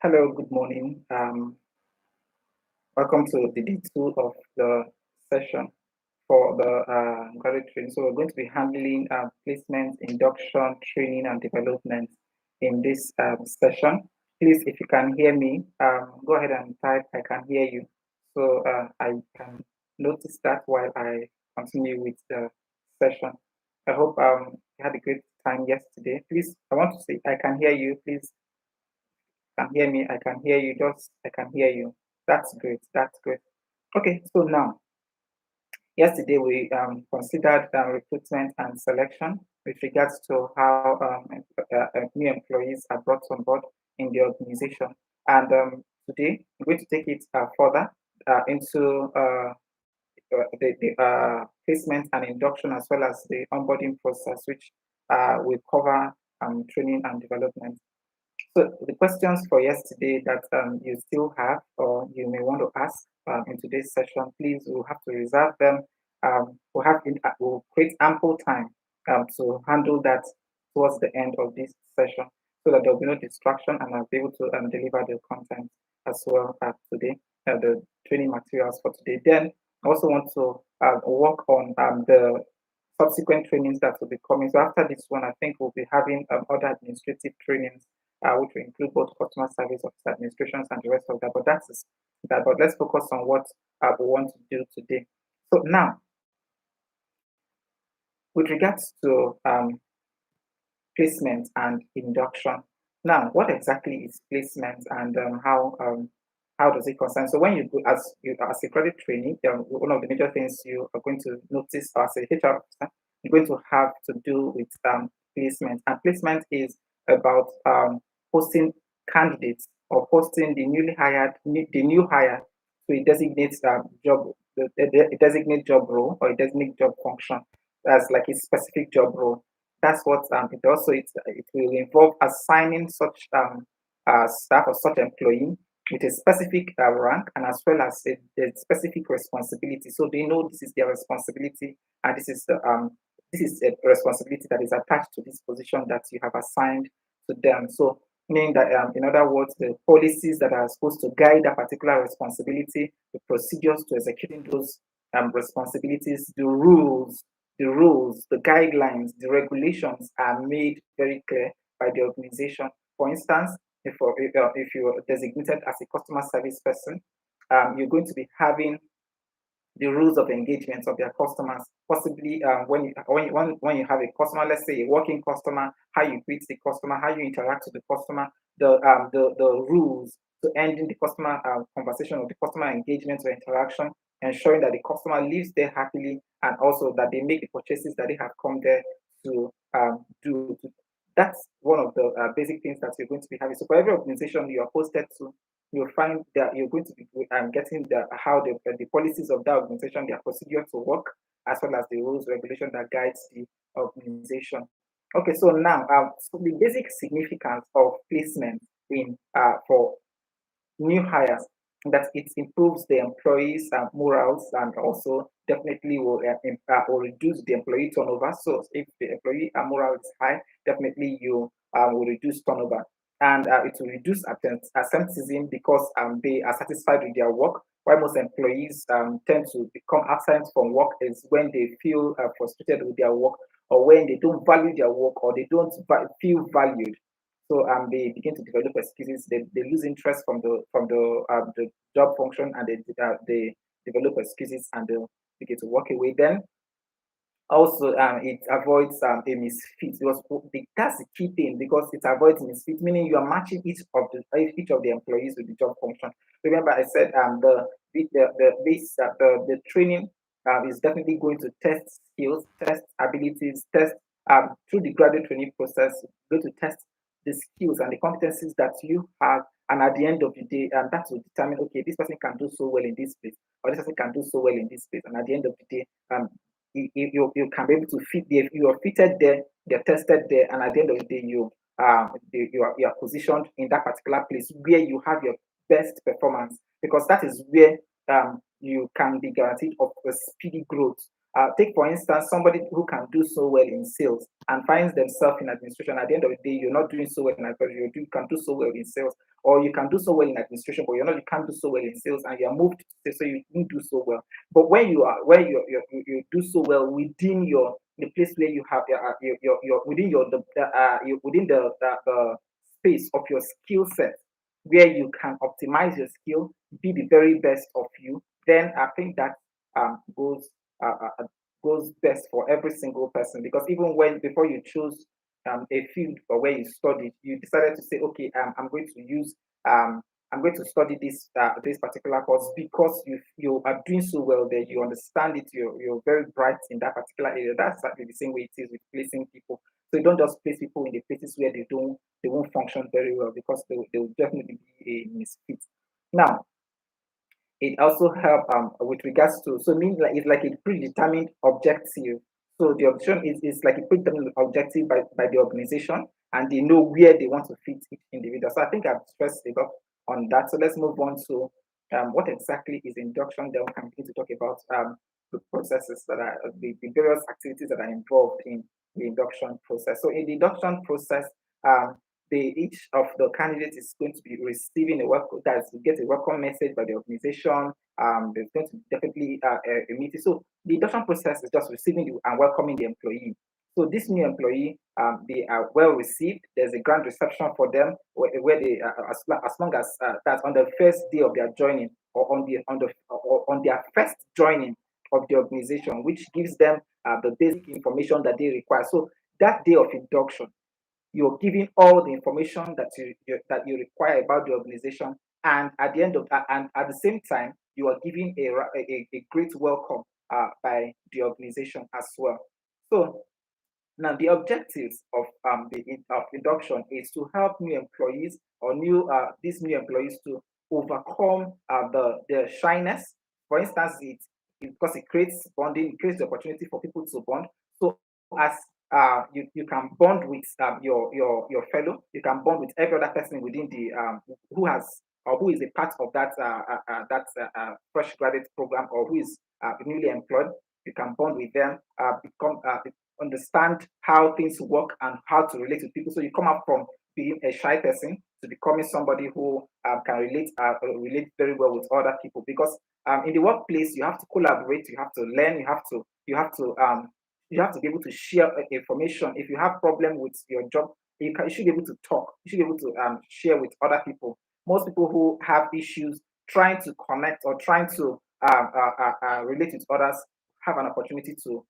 Hello, good morning. Welcome to the day two of the session for the graduate training. So we're going to be handling placement, induction, training, and development in this session. Please, if you can hear me, go ahead and type "I can hear you," so I can notice that while I continue with the session. I hope you had a great time yesterday. Please, I want to say "I can hear you." Please can hear me. I can hear you. Just I can hear you. That's great. That's great. Okay, so now yesterday we considered recruitment and selection with regards to how new employees are brought on board in the organization. And today we're going to take it further into the placement and induction as well as the onboarding process, which will cover training and development. So the questions for yesterday that you still have or you may want to ask in today's session, please, we'll have to reserve them. We'll create ample time to handle that towards the end of this session so that there will be no distraction and I'll be able to deliver the content as well today, the training materials for today. Then I also want to work on the subsequent trainings that will be coming. So after this one, I think we'll be having other administrative trainings which will include both customer service officer administrations and the rest of that. But that's that. But let's focus on what we want to do today. So now, with regards to placement and induction, now what exactly is placement and how does it concern? So when you go as a credit trainee, one of the major things you are going to notice as a HR officer, you're going to have to do with placement. And placement is about posting candidates or posting the the new hire to a designated job, a designated job role or a designated job function. That's like a specific job role. That's what it will involve assigning such staff or such employee with a specific rank and as well as a specific responsibility. So they know this is their responsibility and this is a responsibility that is attached to this position that you have assigned to them. So meaning that in other words, the policies that are supposed to guide that particular responsibility, the procedures to executing those responsibilities, the guidelines, the regulations are made very clear by the organization. For instance, if you're designated as a customer service person, you're going to be having the rules of engagement of their customers. Possibly when you have a customer, let's say a working customer, how you greet the customer, how you interact with the customer, the rules to ending the customer conversation or the customer engagement or interaction, ensuring that the customer lives there happily and also that they make the purchases that they have come there to do. That's one of the basic things that you're going to be having. So for every organization you are posted to, you'll find that you're going to be getting how the policies of that organization, their procedure to work, as well as the rules regulation that guides the organization. Okay, so now so the basic significance of placement in for new hires that it improves the employees' morals and also definitely will reduce the employee turnover. So if the employee morale is high, definitely you will reduce turnover and it will reduce absenteeism because they are satisfied with their work. Why most employees tend to become absent from work is when they feel frustrated with their work or when they don't value their work or they don't feel valued. So they begin to develop excuses. They lose interest from the job function and they develop excuses and they begin to walk away. Then also it avoids a misfit because that's the key thing because it avoids misfit, meaning you are matching each of the employees with the job function. Remember, I said the training is definitely going to test skills, test abilities, test through the graduate training process, going to test the skills and the competencies that you have. And at the end of the day, that will determine, okay, this person can do so well in this place, or this person can do so well in this place. And at the end of the day, you can be able to fit there. You are fitted there, they're tested there, and at the end of the day, you are positioned in that particular place where you have your best performance because that is where you can be guaranteed of a speedy growth take for instance somebody who can do so well in sales and finds themselves in administration. At the end of the day, you're not doing so well in administration. You can do so well in sales, or you can do so well in administration, but you can't do so well in sales, and you're moved to sales, so you didn't do so well. But when you are where you do so well within your the place where you have your within within the space of your skill set, where you can optimize your skill, be the very best of you, then I think that goes goes best for every single person. Because even when before you choose a field or where you studied, you decided to say, okay, I'm going to use I'm going to study this particular course because you are doing so well there. You understand it. You're very bright in that particular area. That's exactly the same way it is with placing people. So you don't just place people in the places where they won't function very well, because they will definitely be a misfit. Now, it also help with regards to, so means like it's like a predetermined objective. So the option is like a predetermined objective by the organization, and they know where they want to fit each individual. So I think I've stressed a lot on that. So let's move on to what exactly is induction. Then we can begin to talk about the processes that are the various activities that are involved in the induction process. So in the induction process, um, each of the candidates is going to be receiving a welcome, that's get a welcome message by the organization. There's going to be definitely a meeting. So the induction process is just receiving and welcoming the employee. So this new employee, they are well received. There's a grand reception for them where they, as long as that's on the first day of their joining, or on their first joining of the organization, which gives them the basic information that they require. So that day of induction, you're giving all the information that you require about the organization, and at the end of that, and at the same time, you are giving a great welcome by the organization as well. So now, the objectives of of induction is to help new employees, or these new employees, to overcome their shyness. For instance, because it creates bonding, it creates the opportunity for people to bond. So as you can bond with your fellow, you can bond with every other person within the who has or who is a part of fresh graduate program, or who is newly employed. You can bond with them, become understand how things work and how to relate with people. So you come up from being a shy person to becoming somebody who can relate very well with other people. Because in the workplace, you have to collaborate, you have to learn, you have to be able to share information. If you have problem with your job, you should be able to talk. You should be able to share with other people. Most people who have issues trying to connect or trying to relate with others have an opportunity to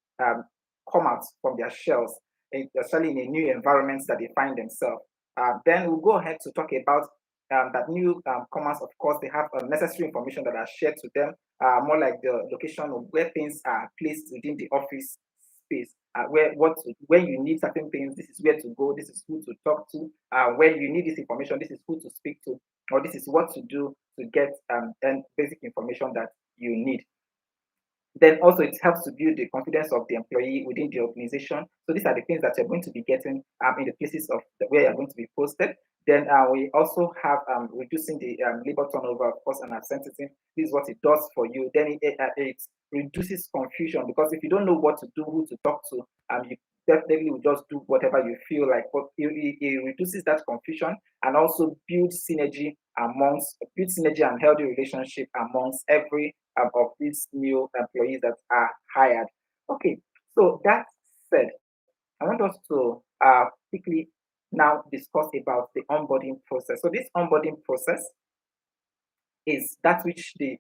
come out from their shells, especially in a new environment that they find themselves. Then we'll go ahead to talk about that new comers. Of course, they have necessary information that are shared to them, more like the location of where things are placed within the office space. When you need certain things, this is where to go. This is who to talk to. When you need this information, this is who to speak to, or this is what to do to get and basic information that you need. Then also it helps to build the confidence of the employee within the organization. So these are the things that you're going to be getting in the places of where you're going to be posted. Then we also have reducing the labor turnover, of course, and absenteeism. This is what it does for you. Then it reduces confusion, because if you don't know what to do, who to talk to, you definitely will just do whatever you feel like. But it reduces that confusion, and also build synergy and healthy relationship amongst every of these new employees that are hired. Okay, so that said, I want us to quickly now discuss about the onboarding process. So this onboarding process is that which the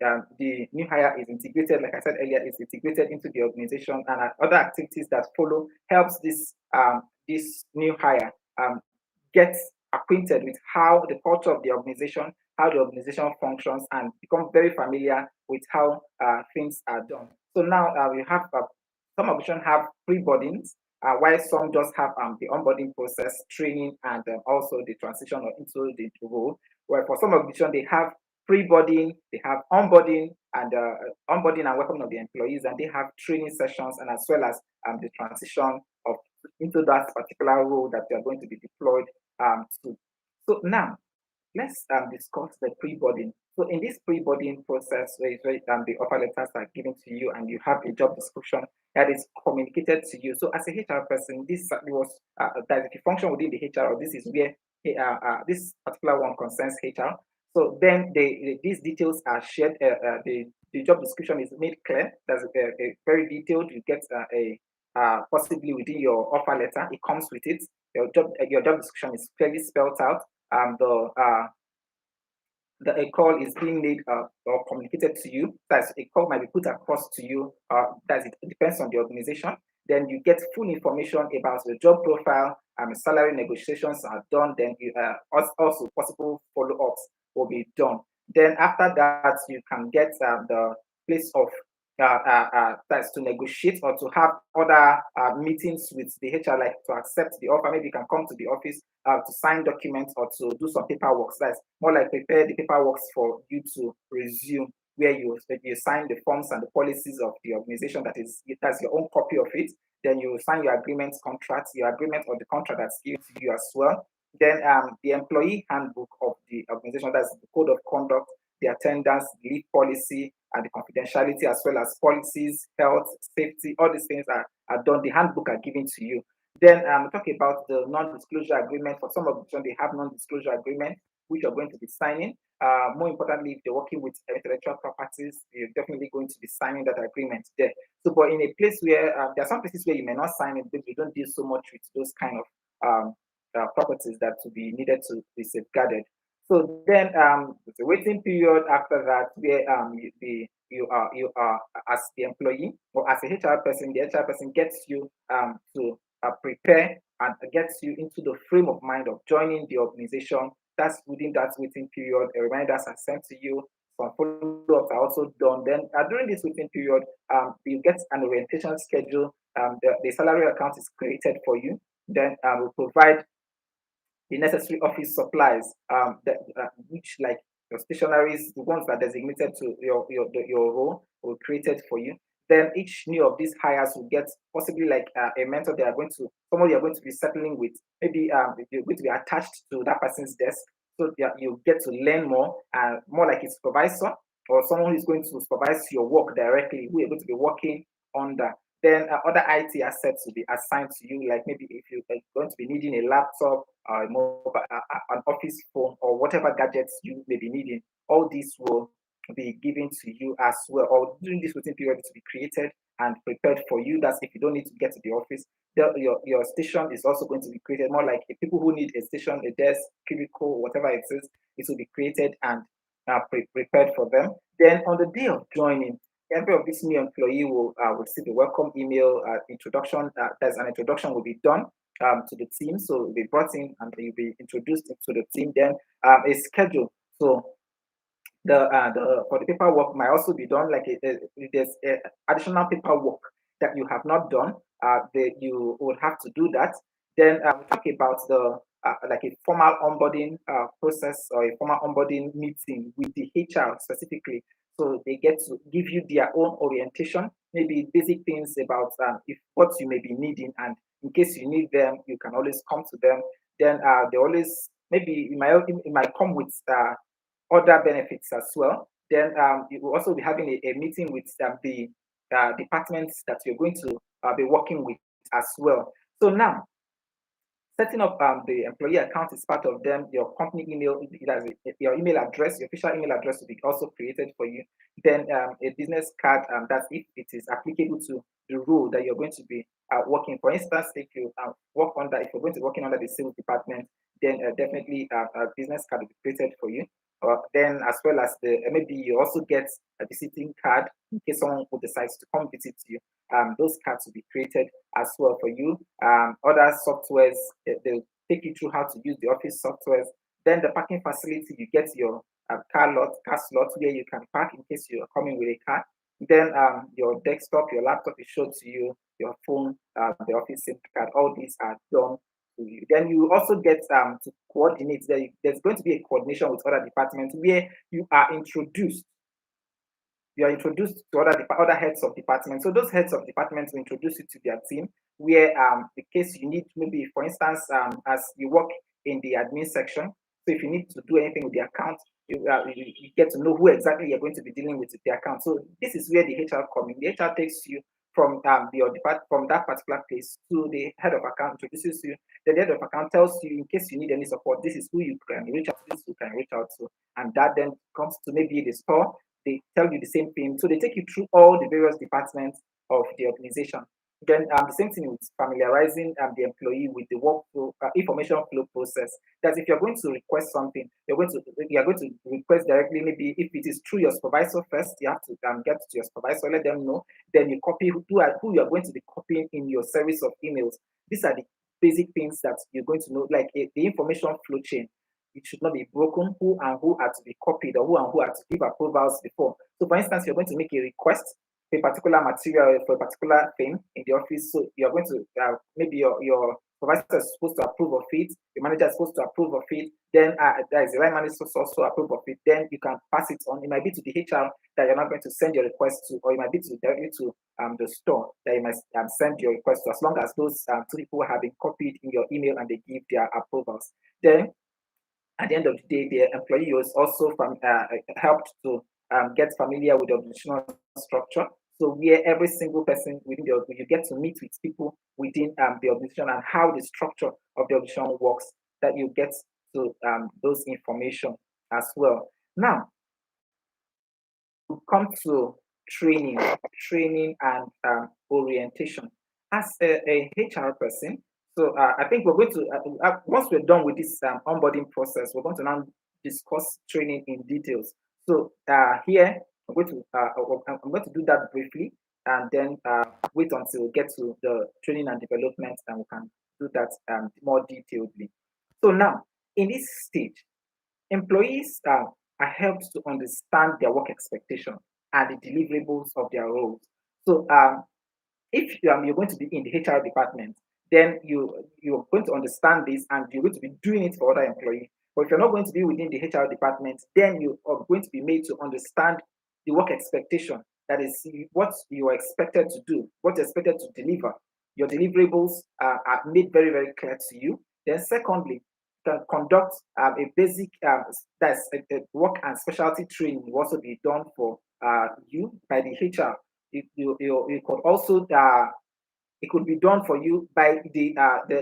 new hire is integrated, like I said earlier, is integrated into the organization, and other activities that follow helps this new hire get acquainted with how the culture of the organization, how the organization functions, and become very familiar with how things are done. So now we have some organizations have pre-boardings, while some just have the onboarding process, training, and also the transition into the role. Where for some organizations they have pre-boarding, they have onboarding and welcoming of the employees, and they have training sessions, and as well as the transition of into that particular role that they are going to be deployed to. So now, let's discuss the pre-boarding. So in this pre-boarding process, where the offer letters are given to you and you have a job description that is communicated to you. So as a HR person, this was that if you function within the HR, or this is where this particular one concerns HR. So then these details are shared. The job description is made clear. That's a very detailed. You get possibly within your offer letter. It comes with it. Your job description is clearly spelled out. The a call is being made or communicated to you. That's a call might be put across to you. That it depends on the organization. Then you get full information about the job profile. Salary negotiations are done. Then you also possible follow ups will be done. Then after that, you can get the place of that's to negotiate or to have other meetings with the HR, like to accept the offer. Maybe you can come to the office to sign documents or to do some paperwork. So that's more like prepare the paperwork for you to resume, where you sign the forms and the policies of the organization. That's your own copy of it. Then you sign your agreement contract, your agreement or the contract that's given to you as well. Then the employee handbook of the organization, that's the code of conduct, the attendance, leave policy, and the confidentiality, as well as policies, health, safety, all these things are done. The handbook are given to you. Then talk about the non-disclosure agreement. For some of them, they have non-disclosure agreement, which you're going to be signing. More importantly, if you're working with intellectual properties, you're definitely going to be signing that agreement there. So, but in a place where there are some places where you may not sign it because you don't deal so much with those kind of properties that to be needed to be safeguarded. So then there's a waiting period after that where you are as the employee or as a HR person, the HR person gets you to prepare and gets you into the frame of mind of joining the organization. That's within that waiting period. A reminders are sent to you. Some follow-ups are also done. Then during this waiting period, you get an orientation schedule. The salary account is created for you. Then we provide the necessary office supplies, which like your stationaries, the ones that are designated to your role, were created for you. Then each new of these hires will get possibly like a mentor. They are going to someone you're going to be settling with. Maybe you're going to be attached to that person's desk, so you get to learn more like a supervisor or someone who's going to supervise your work directly, who you're going to be working under. Then other IT assets will be assigned to you, like maybe if you're going to be needing a laptop, an office phone, or whatever gadgets you may be needing, all these will be given to you as well. Or during this waiting period to be created and prepared for you. That's if you don't need to get to the office. Your station is also going to be created, more like people who need a station, a desk, cubicle, whatever it is, it will be created and prepared for them. Then on the day of joining, every of this new employee will receive a welcome email, introduction. There's an introduction will be done to the team, so you'll be brought in and you'll be introduced to the team. Then a schedule. So the for the paperwork might also be done. Like if there's additional paperwork that you have not done, you would have to do that. Then we talk about the like a formal onboarding process or a formal onboarding meeting with the HR specifically. So they get to give you their own orientation, maybe basic things about if what you may be needing, and in case you need them, you can always come to them. Then they always maybe it might come with other benefits as well. Then you will also be having a meeting with the departments that you're going to be working with as well. So now, setting up the employee account is part of them. Your company email, your email address, your official email address will be also created for you. Then a business card, that's if it is applicable to the role that you're going to be working. For instance, if you if you're going to be working under the sales department, then definitely a business card will be created for you. Then, as well as maybe you also get a visiting card in case someone who decides to come visit you. Those cards will be created as well for you. Other softwares, they'll take you through how to use the office softwares. Then the parking facility, you get your car slot where you can park in case you're coming with a car. Then your desktop, your laptop is shown to you, your phone, the office SIM card, all these are done to you. Then you also get to coordinate. There's going to be a coordination with other departments where you are introduced to other heads of departments. So those heads of departments will introduce you to their team, where in case you need, maybe for instance, as you work in the admin section, So if you need to do anything with the account, you get to know who exactly you're going to be dealing with the account. So this is where the HR comes in. The HR takes you from your depart from that particular place to the head of account, introduces you. Then the head of account tells you in case you need any support, this is who you can reach out to, this is who you can reach out to. And that then comes to maybe the store, they tell you the same thing. So they take you through all the various departments of the organization. Then the same thing with familiarizing the employee with the workflow, information flow process. That if you're going to request something, you're going to request directly. Maybe if it is through your supervisor first, you have to get to your supervisor, let them know. Then you copy who you are going to be copying in your service of emails. These are the basic things that you're going to know, like the information flow chain. It should not be broken. Who are to be copied, or who are to give approvals before. So, for instance, you're going to make a request for a particular material for a particular thing in the office. So you're going to maybe your supervisor is supposed to approve of it, your manager is supposed to approve of it, then there is the line manager also approve of it, then you can pass it on. It might be to the HR that you're not going to send your request to, or it might be directly to the store that you must send your request to, as long as those two people have been copied in your email and they give their approvals. Then at the end of the day, the employee was also helped to get familiar with the organizational structure. So where every single person within the organization, you get to meet with people within the organization and how the structure of the organization works, that you get to those information as well. Now, we come to training and orientation. As a HR person, so I think we're going to once we're done with this onboarding process, we're going to now discuss training in details. So here I'm going to do that briefly, and then wait until we get to the training and development, and we can do that more detailedly. So now, in this stage, employees are helped to understand their work expectation and the deliverables of their roles. So if you're going to be in the HR department, then you're going to understand this and you're going to be doing it for other employees. But if you're not going to be within the HR department, then you are going to be made to understand the work expectation. That is what you are expected to do, what you're expected to deliver. Your deliverables are made very, very clear to you. Then, secondly, can conduct a basic that's a work and specialty training will also be done for you by the HR. You could also it could be done for you by the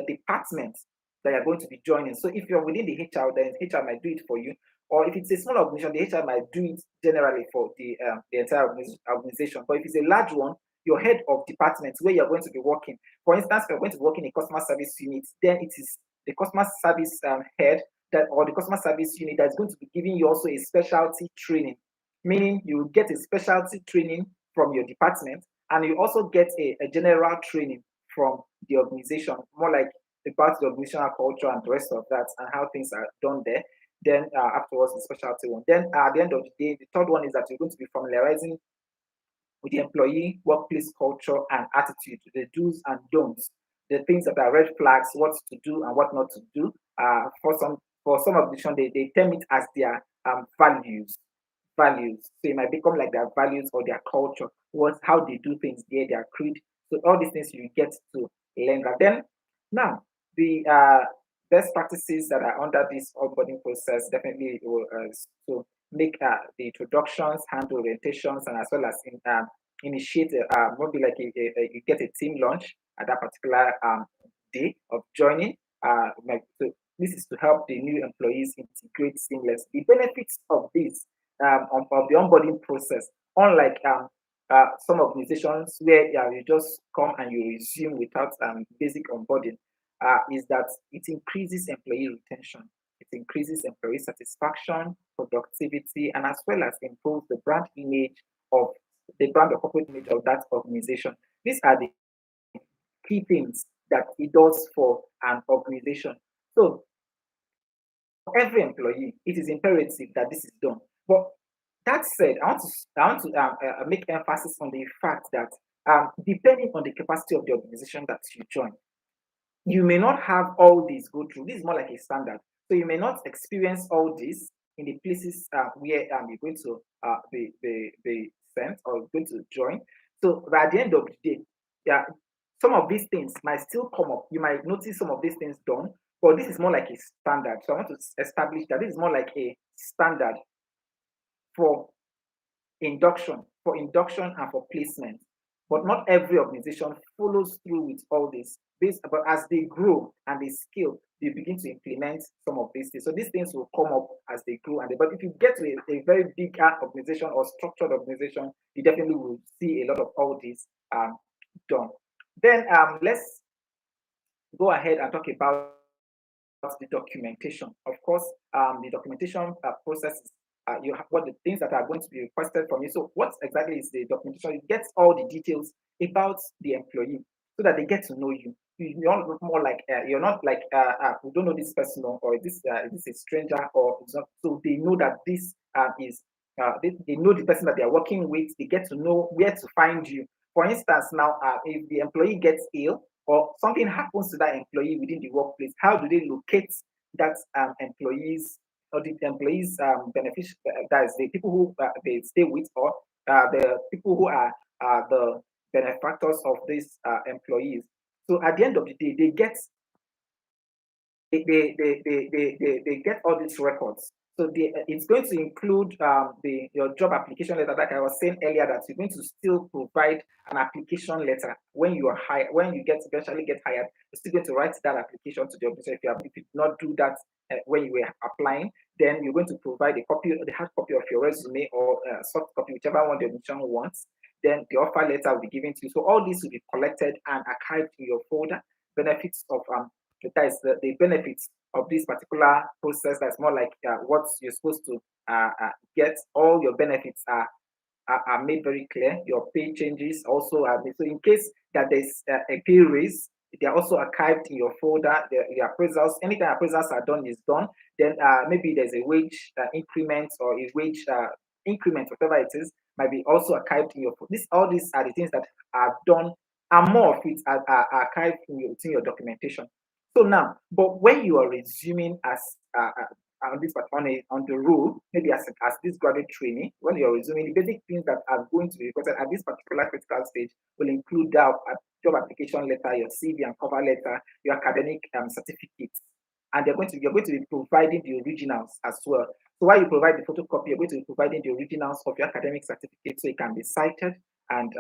department that you're going to be joining. So if you're within the HR, then HR might do it for you. Or if it's a small organization, the HR might do it generally for the entire organization. But if it's a large one, your head of department where you're going to be working. For instance, if you're going to work in a customer service unit, then it is the customer service head that or the customer service unit that's going to be giving you also a specialty training, meaning you will get a specialty training from your department, and you also get a general training from the organization, more like about the organizational culture and the rest of that and how things are done there. Then afterwards, the specialty one. Then at the end of the day, the third one is that you're going to be familiarizing with the employee workplace culture and attitude, the do's and don'ts, the things that are red flags, what to do and what not to do. For some organizations, they term it as their values. So it might become like their values or their culture, what how they do things there, their creed. So all these things you get to learn that. Then now the best practices that are under this onboarding process definitely will so make the introductions, handle orientations, and as well as initiate maybe like you get a team launch at that particular day of joining. So this is to help the new employees integrate seamless. The benefits of this of the onboarding process, unlike some organizations where you just come and you resume without basic onboarding, is that it increases employee retention, it increases employee satisfaction, productivity, and as well as improves the brand image of the brand or corporate image of that organization. These are the key things that it does for an organization. So for every employee, it is imperative that this is done. But that said, I want to make emphasis on the fact that depending on the capacity of the organization that you join, you may not have all these go through. This is more like a standard. So you may not experience all this in the places where you're going to be sent or going to join. So by the end of the day, yeah, some of these things might still come up. You might notice some of these things done, But this is more like a standard. So I want to establish that this is more like a standard for induction and for placement. But not every organization follows through with all this. But as they grow and they scale, they begin to implement some of these things. So these things will come up as they grow. But if you get to a very big organization or structured organization, you definitely will see a lot of all this done. Then let's go ahead and talk about the documentation. Of course, the documentation process is you have what the things that are going to be requested from you. So, what exactly is the documentation? It gets all the details about the employee so that they get to know you. You're not more like you're not like we don't know this person or this is a stranger or it's not. So they know that this is they know the person that they are working with. They get to know where to find you. For instance, now if the employee gets ill or something happens to that employee within the workplace, how do they locate that employees or the employees that is the people who they stay with or the people who are the benefactors of these employees. So at the end of the day, they get all these records. So it's going to include your job application letter. Like I was saying earlier, that you're going to still provide an application letter when you are hired. When you eventually get hired, you're still going to write that application to the organization. If you did not do that when you were applying, then you're going to provide the hard copy of your resume or soft copy, whichever one the organization wants. Then the offer letter will be given to you. So all this will be collected and archived in your folder. Benefits of that is the benefits of this particular process. That's more like what you're supposed to get. All your benefits are made very clear. Your pay changes also are made. So in case that there's a pay raise, they are also archived in your folder. The appraisals, anytime appraisals are done is done. Then maybe there's a wage increment or a wage increment, whatever it is, might be also archived in your. All these are the things that are done, and more of it are archived within your documentation. So now, but when you are resuming as on this on the role, maybe as this graduate trainee, when you're resuming, the basic things that are going to be requested at this particular critical stage will include that job application letter, your CV and cover letter, your academic certificates, and you're going to be providing the originals as well. So while you provide the photocopy, you're going to be providing the originals of your academic certificate so it can be cited, and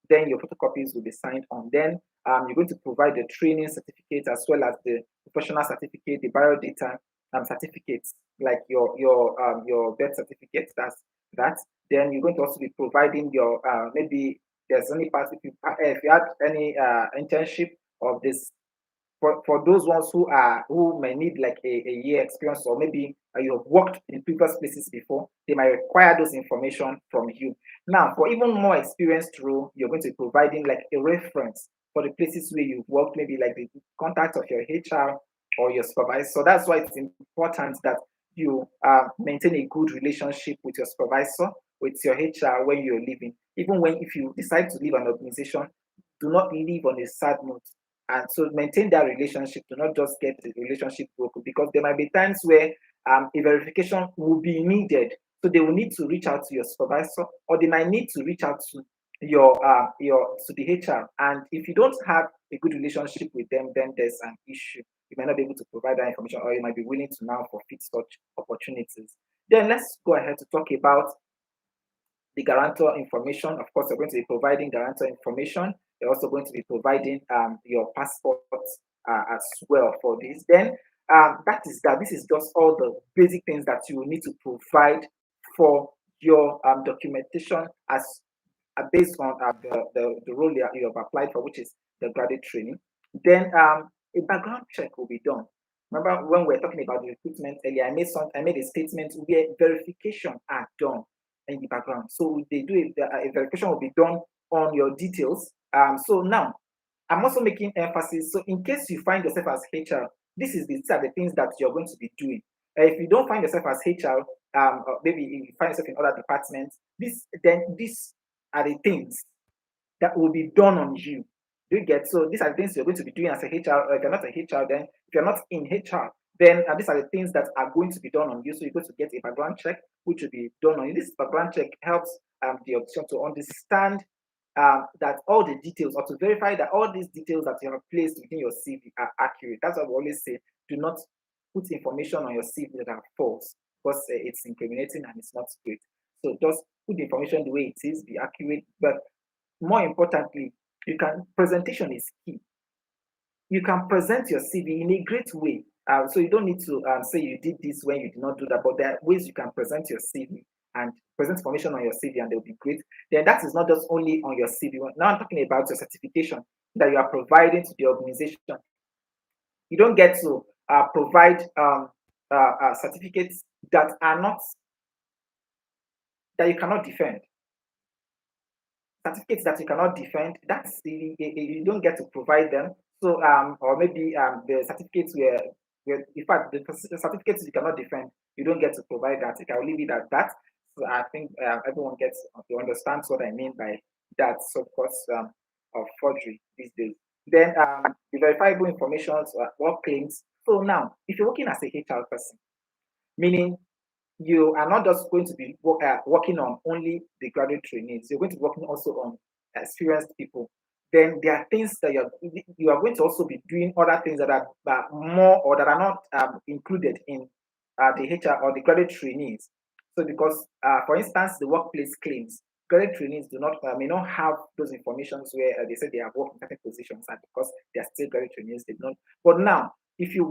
then your photocopies will be signed on. Then you're going to provide the training certificate as well as the professional certificate, the biodata certificates, like your birth certificate. That's that. Then you're going to also be providing your maybe there's any part if you had any internship of this for those ones who may need like a year experience or maybe you have worked in previous places before, they might require those information from you. Now, for even more experienced role, you're going to be providing like a reference for the places where you've worked, maybe like the contact of your HR or your supervisor. So that's why it's important that you maintain a good relationship with your supervisor, with your HR when you're leaving. Even when if you decide to leave an organization, do not leave on a sad note, and so maintain that relationship. Do not just get the relationship broken, because there might be times where a verification will be needed. So they will need to reach out to your supervisor, or they might need to reach out to your to the HR. And if you don't have a good relationship with them, then there's an issue. You might not be able to provide that information, or you might be willing to now forfeit such opportunities. Then let's go ahead to talk about the guarantor information. Of course, you're going to be providing guarantor information. You're also going to be providing your passport as well for this. Then that is that. This is just all the basic things that you will need to provide for your documentation as based on the role you have applied for, which is the graduate training. Then a background check will be done. Remember when we were talking about the recruitment earlier, I made a statement where verification are done in the background. So they do a verification will be done on your details. So now I'm also making emphasis. So in case you find yourself as HR, these are the things that you're going to be doing. If you don't find yourself as HR, or maybe you find yourself in other departments, these are the things that will be done on you. Do you get? So these are the things you're going to be doing as a HR. If you're not a HR, then if you're not in HR, then these are the things that are going to be done on you. So you're going to get a background check, which will be done on you. This background check helps the option to understand that all the details, or to verify that all these details that you have placed within your CV are accurate. That's what we always say. do not put information on your CV that are false because it's incriminating and it's not great. So just put the information the way it is, be accurate. But more importantly, presentation is key. You can present your CV in a great way. So you don't need to say you did this when you did not do that, but there are ways you can present your CV and present information on your CV and they'll be great. Then that is not just only on your CV. Now I'm talking about your certification that you are providing to the organization. You don't get to provide certificates that are not that you cannot defend. Certificates that you cannot defend, that's you don't get to provide them. So or maybe the certificates where in fact the certificates you cannot defend, you don't get to provide that. I will leave it at that. So I think everyone gets to understand what I mean by that. So of course of forgery these days. Then the verifiable information, what claims. So now, if you're working as a HR person, meaning you are not just going to be working on only the graduate trainees, you're going to be working also on experienced people. Then there are things that you are going to also be doing other things that are more or that are not included in the HR or the graduate trainees. So because, for instance, the workplace claims, graduate trainees do not may not have those informations where they say they have worked in certain positions, and because they are still graduate trainees, they don't. But now, if you're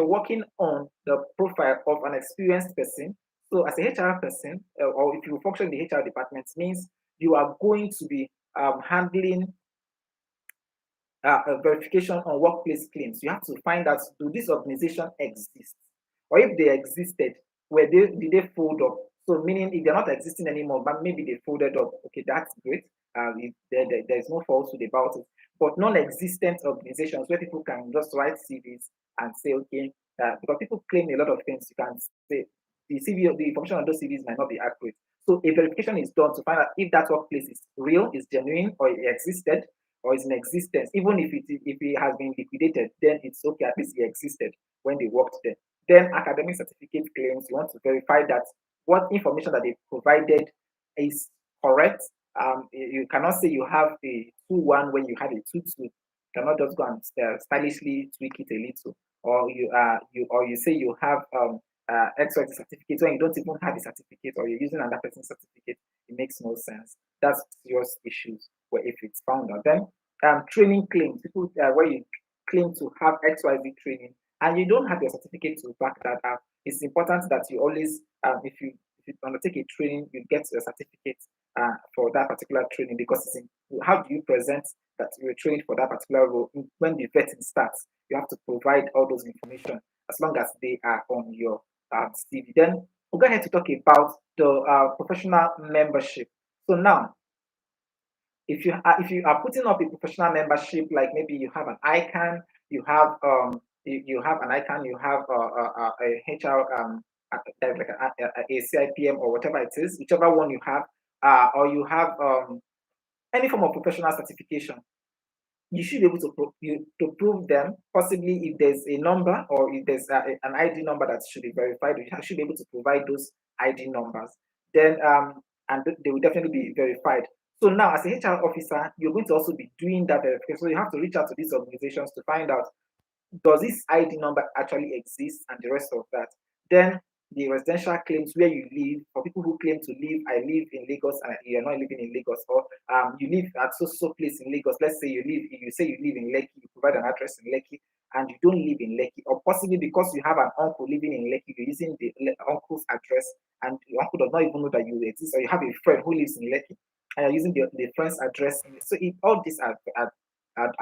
working on the profile of an experienced person, so as a HR person, or if you function in the HR department, means you are going to be handling a verification on workplace claims. You have to find out, do this organization exist? Or if they existed, did they fold up? So meaning if they're not existing anymore, but maybe they folded up. Okay, that's great. There's no falsehood about it. But non-existent organizations where people can just write CVs and say, okay, because people claim a lot of things, you can say the CV, the information on those CVs might not be accurate. So a verification is done to find out if that workplace is real, is genuine, or it existed, or is in existence. Even if it has been liquidated, then it's okay. At least it existed when they worked there. Then academic certificate claims, you want to verify that what information that they provided is correct. You cannot say you have a 2-1 when you had a 2-2. You cannot just go and stylishly tweak it a little, or you say you have XYZ certificate when you don't even have a certificate, or you're using another person's certificate. It makes no sense. That's serious issues where if it's found out. Then training claims, people where you claim to have XYZ training and you don't have your certificate to back that up. It's important that you always, if you undertake a training, you get a certificate for that particular training, because how do you present that you're trained for that particular role? When the vetting starts, you have to provide all those information as long as they are on your CV. Then we'll go ahead to talk about the professional membership. So now, if you are putting up a professional membership, like maybe you have an icon, you have an icon, you have a HR like a CIPM or whatever it is, whichever one you have, or you have any form of professional certification, you should be able to prove them. Possibly, if there's a number or if there's an ID number that should be verified, you should be able to provide those ID numbers. Then and they will definitely be verified. So now, as a HR officer, you're going to also be doing that verification. So you have to reach out to these organizations to find out, does this ID number actually exist, and the rest of that. Then the residential claims, where you live, for people who claim to live, I live in Lagos and you're not living in Lagos, or you live at so place in Lagos. Let's say you say you live in Lekki, you provide an address in Lekki, and you don't live in Lekki, or possibly because you have an uncle living in Lekki, you're using the uncle's address, and your uncle does not even know that you exist, or you have a friend who lives in Lekki, and you're using the friend's address. So all these are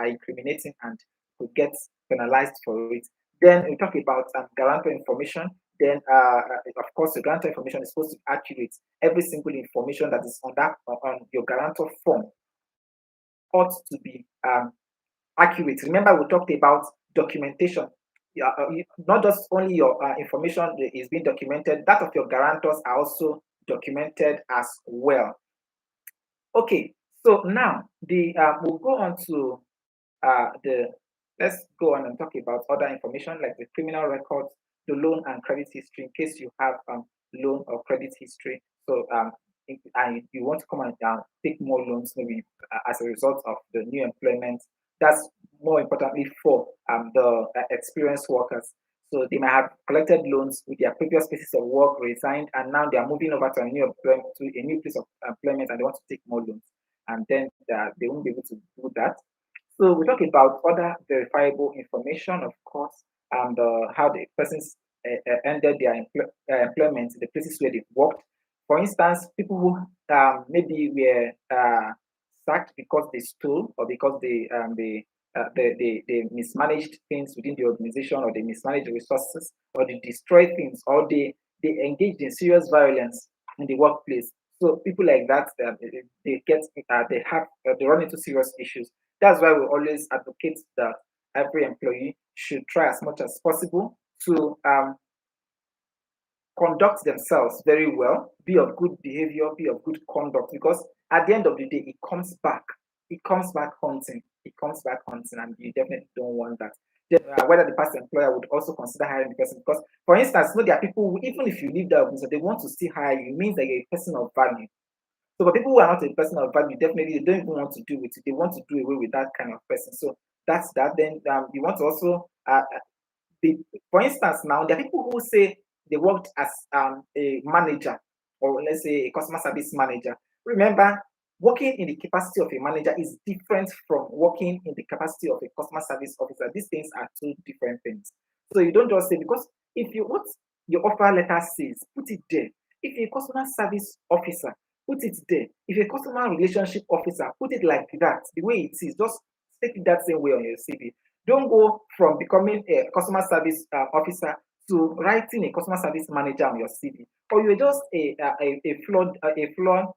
incriminating and could get penalized for it. Then we talk about guarantor information. Then, of course, the guarantor information is supposed to be accurate. Every single information that is on your guarantor form ought to be accurate. Remember, we talked about documentation. Not just only your information is being documented, that of your guarantors are also documented as well. Okay, so now we'll go on to the let's go on and talk about other information like the criminal records, the loan and credit history, in case you have loan or credit history. So and you want to come and take more loans, maybe as a result of the new employment. That's more importantly for the experienced workers. So they might have collected loans with their previous places of work, resigned, and now they are moving over to a new place of employment, and they want to take more loans, and then they won't be able to do that. So we talk about other verifiable information, of course, and how the persons ended their employment in the places where they've worked. For instance, people who maybe were sacked because they stole or because they mismanaged things within the organization, or they mismanaged the resources, or they destroyed things, or they engaged in serious violence in the workplace. So people like that, they get they run into serious issues. That's why we always advocate that every employee should try as much as possible to conduct themselves very well, be of good behavior, be of good conduct, because at the end of the day, it comes back. It comes back hunting. It comes back hunting, and you definitely don't want that. Whether the past employer would also consider hiring the person, because, for instance, there are people who, even if you leave that organization, they want to still hire you. It means that you're a person of value. So for people who are not a person of value, definitely they don't even want to do with it. They want to do away with that kind of person. So that's that. Then you want to also for instance, now there are people who say they worked as a manager, or let's say a customer service manager. Remember, working in the capacity of a manager is different from working in the capacity of a customer service officer. These things are two different things. So you don't just say, because if you what your offer letter says, put it there. If you're a customer service officer, put it there. If you're a customer relationship officer, put it like that, the way it is. Just take it that same way on your CV. Don't go from becoming a customer service officer to writing a customer service manager on your CV, or you're just a floor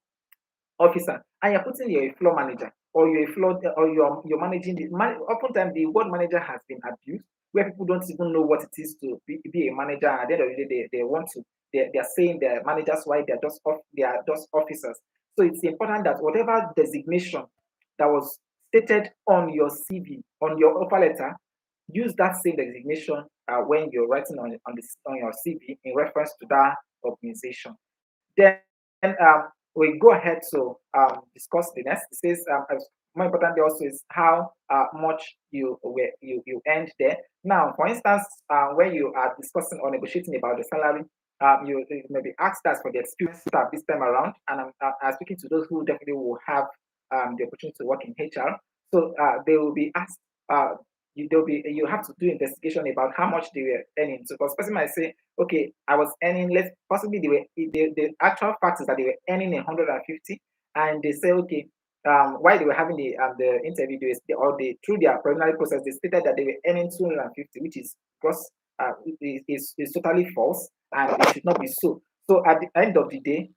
officer and you're putting you're a floor manager, or you're a floor or you're managing the oftentimes the word manager has been abused, where people don't even know what it is to be a manager, and at the end of the day they want to they're saying they're managers while they are just officers. So it's important that whatever designation that was stated on your CV, on your offer letter, use that same designation when you're writing on your CV in reference to that organization. Then we go ahead to discuss the next. It says, more importantly, also is how much you earned there. Now, for instance, when you are discussing or negotiating about the salary, you may be asked us for the experienced staff this time around, and I'm speaking to those who definitely will have the opportunity to work in HR. So they will be asked. You have to do investigation about how much they were earning. So, because person might say, okay, I was earning less. Possibly the actual fact is that they were earning 150, and they say, okay, while they were having the interview, through their preliminary process, they stated that they were earning 250, which is gross, is totally false, and it should not be so. So at the end of the day,